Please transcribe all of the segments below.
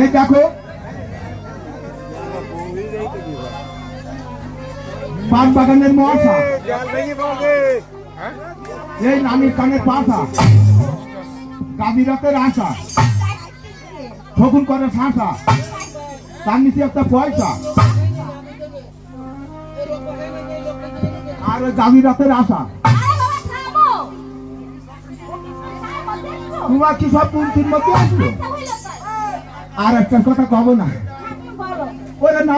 এই দেখো পান বাগানের মশা, এই নামির কানের পাশা, কাবিরাতের আশা, শগুন করে শাঁসা, তার নিচে একটা পয়সা, আর ওই গাভীরাতের আশা। তোমার কি সব পুন্তির মধ্যে আসলো? আর একটা কথা কব না, ওরে না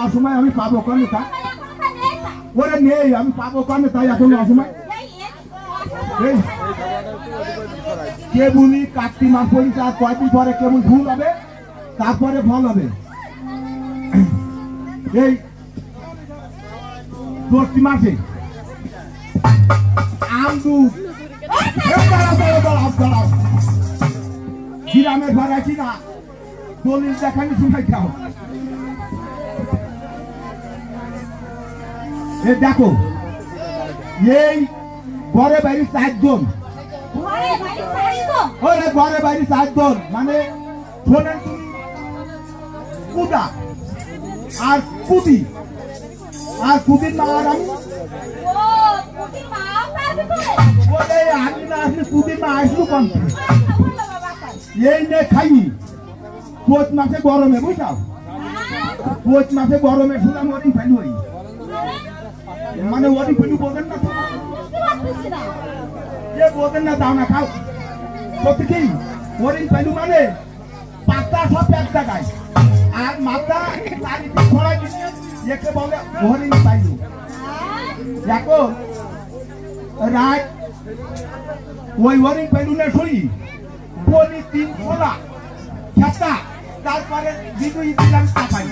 অসময় আমি পাবো কেন? ওরে নেই আমি পাবো কেন? তাই এখন অসময় কেবুলি কার্তিক মাস পড়ি, তার কয়েকদিন পরে কেবল ভুল হবে, তারপরে ফল হবে। এই জ্যৈষ্ঠী মাসে আমদুধ গ্রামের ভরাইছি না, দলিল দেখানি শুনাই খাও। এই দেখো এই ঘরে বাইরে 4 জন, ঘরে বাইরে 4 জন, মানে শোনেন তুমি কুদা আর কুদি, আর কুদির মা আর আমি আমি না আসলে কুদির মা আসলো কম। এই নে খাই পৌষ মাসে গরমে, বুঝাও পৌষ মাসে গরমে শুধু ওরিং ফেলু হই, মানে ওরিং ফেলু বোঝেন না, যে বোঝেন না দাও না খাও। প্রত্যেকেই ওরিং ফেলু মানে পাতা সব এক জায়গায়, আর মাথা চারিদিকে ছড়াই দিচ্ছে, একে বলে ওরিং ফেলু। দেখো রাত ওই ওরিং ফেলুনে শুই বলি 3 ছোলা খেতা, তারপরে বিদুই দিলাম চাপাই।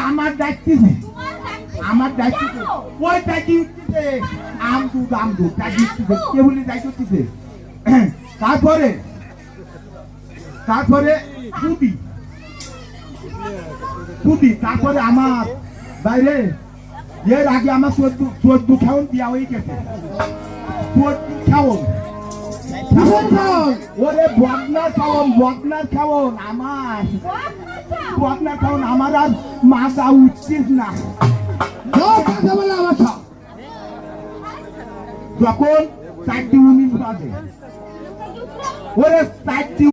আমার দায়িত্ব, আমার দায়িত্ব ওই দায়িত্ব আমদুদ কেবলি দায়িত্ব। তারপরে তারপরে কুদি, তারপরে আমার বাইরে এর আগে আমার 14 খাওন দেওয়া হয়ে গেছে। 14 খাওন, ওরে বদনার খাওন আমার, বদনার খাওন আমার আর মাথা উঠছিস না। যখন 4 বাজে ওরে 4